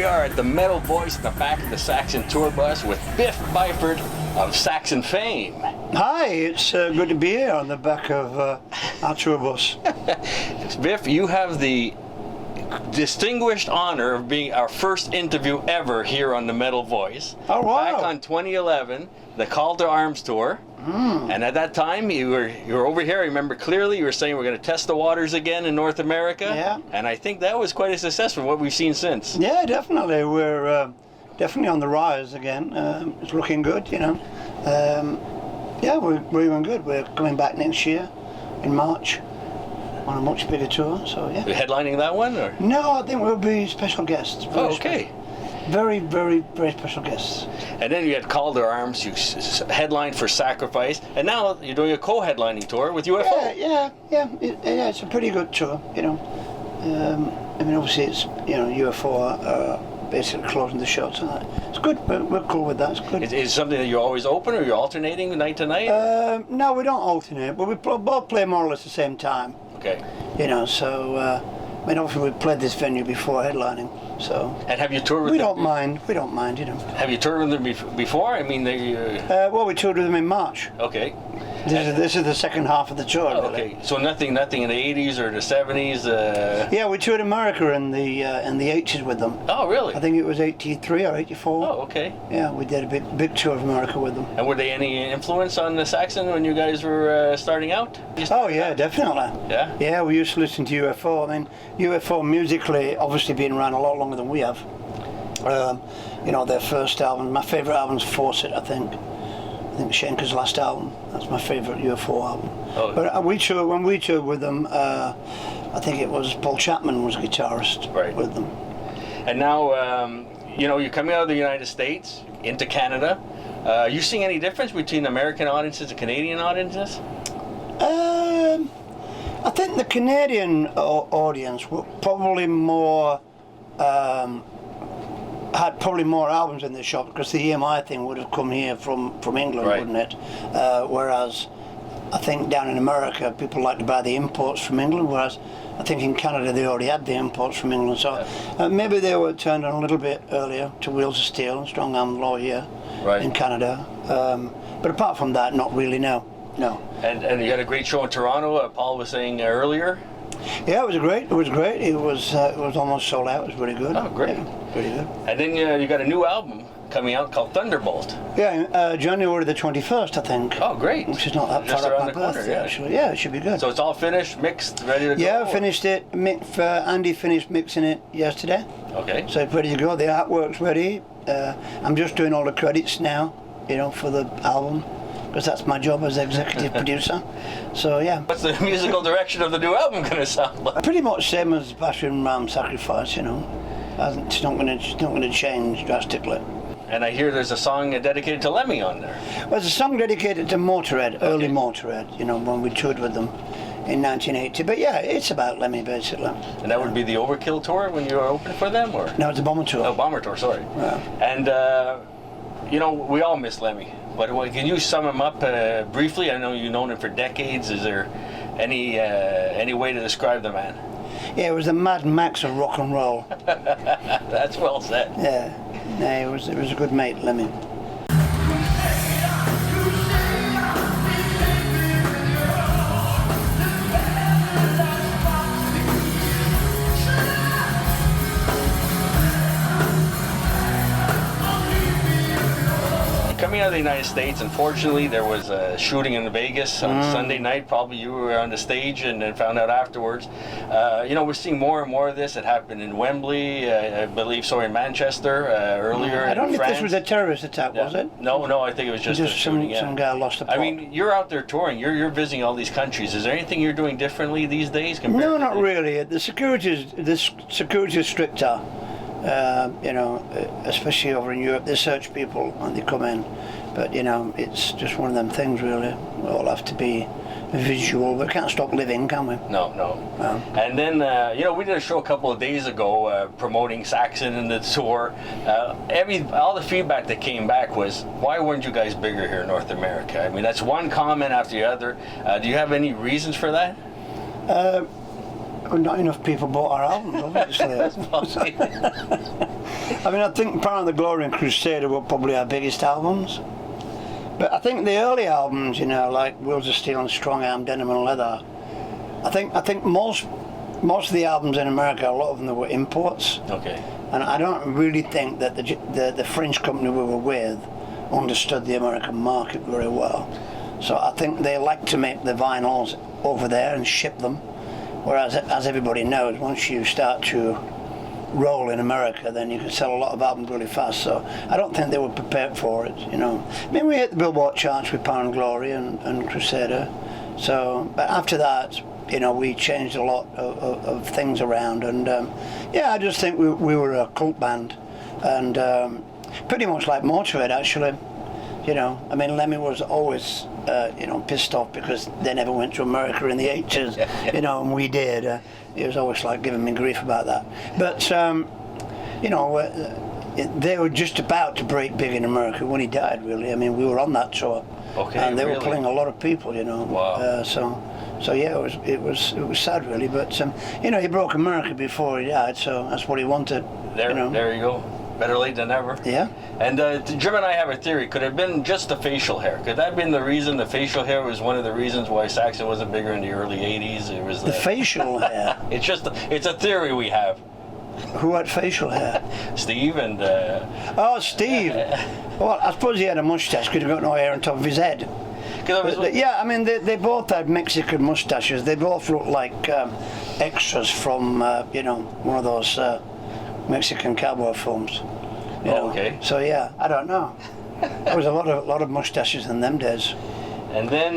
we are at the Metal Voice in the back of the Saxon tour bus with Biff Byford of Saxon fame. Hi, it's good to be here on the back of our tour bus. Biff, you have the distinguished honor of being our first interview ever here on the Metal Voice. Oh, wow. Back on 2011, the Call to Arms tour. And at that time, you were over here. I remember clearly you were saying we're going to test the waters again in North America. Yeah. And I think that was quite a success from what we've seen since. Yeah, definitely. We're definitely on the rise again. It's looking good, you know. Yeah, we're doing good. We're coming back next year in March on a much bigger tour. So yeah. You're headlining that one, or? No, I think we'll be special guests. Oh, okay. Very, very, very special guests. And then you had Call to Arms, you headlined for Sacrifice, and now you're doing a co-headlining tour with UFO. Yeah. It's a pretty good tour, you know. I mean, obviously it's, you know, UFO are basically closing the show tonight. It's good. We're cool with that. It's good. Is it something that you're always open, or you're alternating night to night? No, we don't alternate, but we both play more or less the same time. Okay. You know, so I mean, obviously we've played this venue before headlining, so. And have you toured with them? We don't mind, you know. Have you toured with them before? I mean, well, we toured with them in March. Okay. This is the second half of the tour. Oh, really. okay. So nothing in the 80s or the 70s. Yeah, we toured America in the 80s with them. Oh, really? I think it was 83 or 84. Oh, okay. Yeah, we did a big tour of America with them. And were they any influence on the Saxon when you guys were starting out? Oh yeah, definitely. Yeah. Yeah, we used to listen to UFO. I mean, UFO musically, obviously, been around a lot longer than we have. You know, their first album. My favourite album's Force It, I think Schenker's last album. That's my favourite UFO album. Oh. But when we toured with them, I think it was Paul Chapman was guitarist with them. And now, you know, you're coming out of the United States into Canada. Are you seeing any difference between American audiences and Canadian audiences? I think the Canadian audience were probably more had probably more albums in the shop because the EMI thing would have come here from England, wouldn't it? Whereas I think down in America people like to buy the imports from England, whereas I think in Canada they already had the imports from England. So maybe they were turned on a little bit earlier to Wheels of Steel and Strong Arm Law here in Canada. But apart from that, not really, no. And you had a great show in Toronto, Paul was saying earlier. Yeah, it was great. It was almost sold out. It was really good. Oh, great. Yeah, pretty good. And then you got a new album coming out called Thunderbolt. Yeah, January the 21st, I think. Oh, great. Which is not that just far around up my the corner, birthday, actually. Yeah, it should be good. So it's all finished, mixed, ready to go? Yeah, I finished it. Andy finished mixing it yesterday. Okay. So it's ready to go. The artwork's ready. I'm just doing all the credits now, you know, for the album, because that's my job as executive producer. So yeah. What's the musical direction of the new album going to sound like? Pretty much same as Battering Ram Sacrifice, you know. It's not going to change drastically. And I hear there's a song dedicated to Lemmy on there. Well, there's a song dedicated to Motorhead, early Motorhead, you know, when we toured with them in 1980. But yeah, it's about Lemmy basically. And that would be the Overkill tour when you were opening for them, or? No, it's a Bomber tour. Oh, Bomber tour, sorry. Yeah. And you know, we all miss Lemmy. But can you sum him up briefly? I know you've known him for decades. Is there any way to describe the man? Yeah, it was the Mad Max of rock and roll. That's well said. Yeah, it was a good mate, Lemmy. Coming out of the United States, unfortunately, there was a shooting in Vegas on Sunday night. Probably you were on the stage and then found out afterwards. You know, we're seeing more and more of this. It happened in Wembley, I believe, so in Manchester earlier. I don't in think France. this was a terrorist attack, was it? No, I think it was just a shooting. Some guy lost a pop. I mean, you're out there touring. You're visiting all these countries. Is there anything you're doing differently these days compared? No, not really. The security is stricter. You know, especially over in Europe, they search people when they come in. But, you know, it's just one of them things, really. We all have to be visual. We can't stop living, can we? No. And then, you know, we did a show a couple of days ago promoting Saxon and the tour. All the feedback that came back was, why weren't you guys bigger here in North America? I mean, that's one comment after the other. Do you have any reasons for that? Not enough people bought our albums, obviously. I mean, I think Power and the Glory and Crusader were probably our biggest albums. But I think the early albums, you know, like Wheels of Steel and Strong Arm, Denim and Leather, I think most of the albums in America, a lot of them were imports. Okay. And I don't really think that the French company we were with understood the American market very well. So I think they like to make the vinyls over there and ship them. Whereas, as everybody knows, once you start to roll in America, then you can sell a lot of albums really fast. So I don't think they were prepared for it, you know. I mean, we hit the Billboard charts with Power and Glory and Crusader. So, but after that, you know, we changed a lot of things around, and yeah, I just think we were a cult band, and pretty much like Motorhead, actually. You know, I mean, Lemmy was always, you know, pissed off because they never went to America in the 80s, you know, and we did. He was always like giving me grief about that. But, you know, they were just about to break big in America when he died, really. I mean, we were on that tour. Okay, and they really? were playing a lot of people, you know. Wow. So yeah, it was sad, really. But you know, he broke America before he died, so that's what he wanted. There, you know? there you go. Better late than never. Yeah. And Jim and I have a theory. Could it have been just the facial hair? Could that have been the reason? The facial hair was one of the reasons why Saxon wasn't bigger in the early '80s. It was the facial hair. It's a theory we have. Who had facial hair? Steve and. Oh, Steve. Well, I suppose he had a mustache. Could have got no hair on top of his head. Yeah, I mean, they both had Mexican mustaches. They both looked like extras from, you know, one of those Mexican cowboy films. You know? Okay. So yeah, I don't know. There was a lot of mustaches in them days. And then,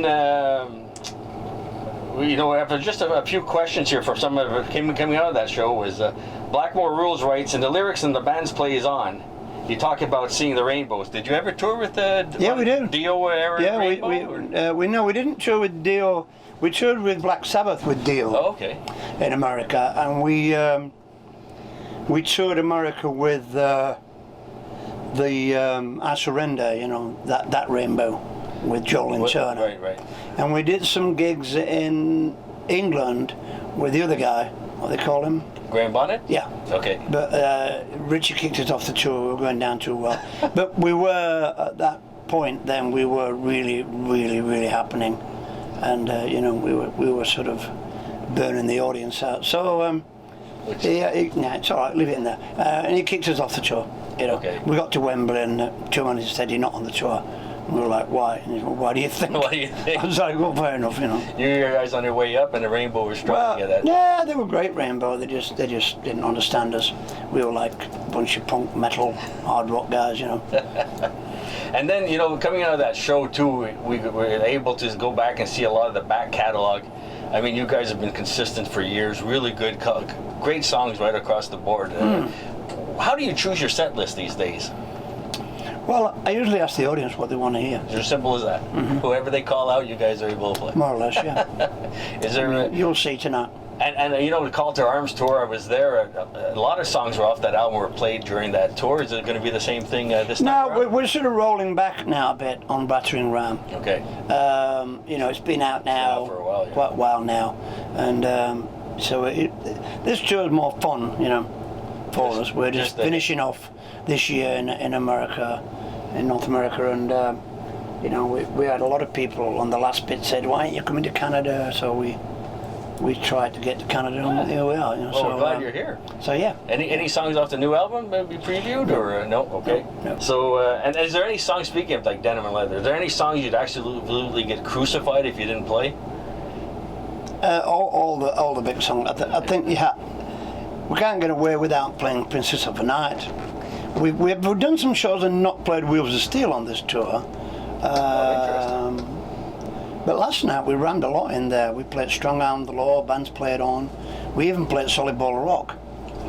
you know, after just a few questions here for some of it coming out of that show was Blackmore Rules writes, and the lyrics in the band's plays on. You talk about seeing the rainbows. Did you ever tour with yeah, we did. Dio era? Yeah, Rainbow, we didn't tour with Dio. We toured with Black Sabbath with Dio. Oh, okay. In America, and we toured America with the I Surrender, you know, that Rainbow with Joel and Turner. Right. And we did some gigs in England with the other guy. What they call him? Graham Bonnet? Yeah. Okay. But Richie kicked us off the tour. We were going down too well. But we were at that point. Then we were really, really, really happening, and you know, we were sort of burning the audience out. So yeah, it's all right. Leave it in there. And he kicked us off the tour. You know. Okay. We got to Wembley, and tour manager said, "You're not on the tour." And we were like, "Why?" And he said, well, "Why do you think?" What do you think? I was like, "Well, fair enough, you know." You guys on your way up, and the Rainbow was struggling to get that. Yeah, they were great, Rainbow. They just didn't understand us. We were like a bunch of punk, metal, hard rock guys, you know. And then, you know, coming out of that show too, we were able to go back and see a lot of the back catalog. I mean, you guys have been consistent for years. Really good, great songs right across the board. How do you choose your set list these days? Well, I usually ask the audience what they want to hear. It's as simple as that. Whoever they call out, you guys are able to play. More or less, yeah. Is there? You'll see tonight. And you know, the Call to Arms tour, I was there. A lot of songs were off that album were played during that tour. Is it going to be the same thing this time around? No, we're sort of rolling back now a bit on Battering Ram. Okay. You know, it's been out now for a while, yeah. quite a while now, and so this tour is more fun, you know, for us. We're just finishing off this year in America, in North America, and you know, we had a lot of people on the last bit said, "Why aren't you coming to Canada?" So we tried to get to Canada, and here we are. You know, well, so, we're glad you're here. So yeah. Any songs off the new album be previewed or no? Okay. No. So and is there any songs, speaking of like Denim and Leather, is there any songs you'd absolutely get crucified if you didn't play? All the big songs. I think we can't get away without playing Princess of the Night. We've done some shows and not played Wheels of Steel on this tour. Interesting. But last night we rammed a lot in there. We played Strong Arm the Law, bands played on. We even played Solid Ball of Rock.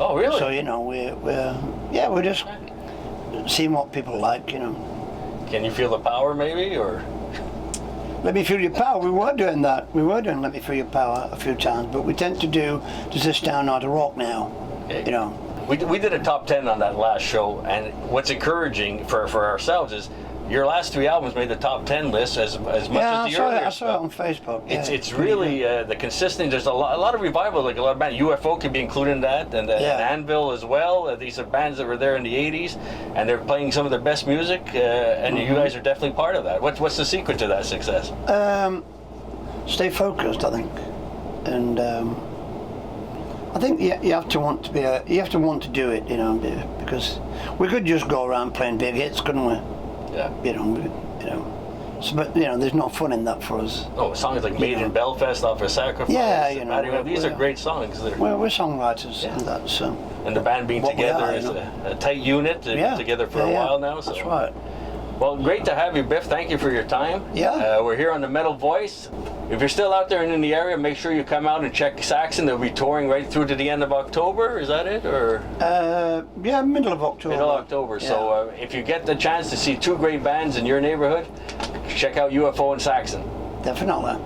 Oh, really? So, you know, we're just seeing what people like, you know. Can you feel the power maybe, or? Let Me Feel Your Power, we were doing that. We were doing Let Me Feel Your Power a few times, but we tend to do Does This Down Now to Rock now, Okay. you know. We did a top 10 on that last show, and what's encouraging for ourselves is your last 3 albums made the top 10 list as much as the earlier I saw it on Facebook. Yeah, it's really the consistent. There's a lot of revival, like a lot of bands. UFO could be included in that, and Anvil as well. These are bands that were there in the 80s, and they're playing some of their best music, and you guys are definitely part of that. What's the secret to that success? Stay focused, I think, and I think you have to want to be you have to want to do it, you know, because we could just go around playing big hits, couldn't we? Yeah. You know. So, but you know, there's no fun in that for us. Oh, songs like "Made in Belfast" off of "Sacrifice." Yeah, you know, these are great songs. Well, we're songwriters, and that's. And the band being together as a tight unit, together for a while now. So. That's right. Well, great to have you, Biff. Thank you for your time. Yeah. We're here on the Metal Voice. If you're still out there and in the area, make sure you come out and check Saxon. They'll be touring right through to the end of October. Is that it, or? Yeah, middle of October. Middle of October. Yeah. So if you get the chance to see 2 great bands in your neighborhood, check out UFO and Saxon. Definitely.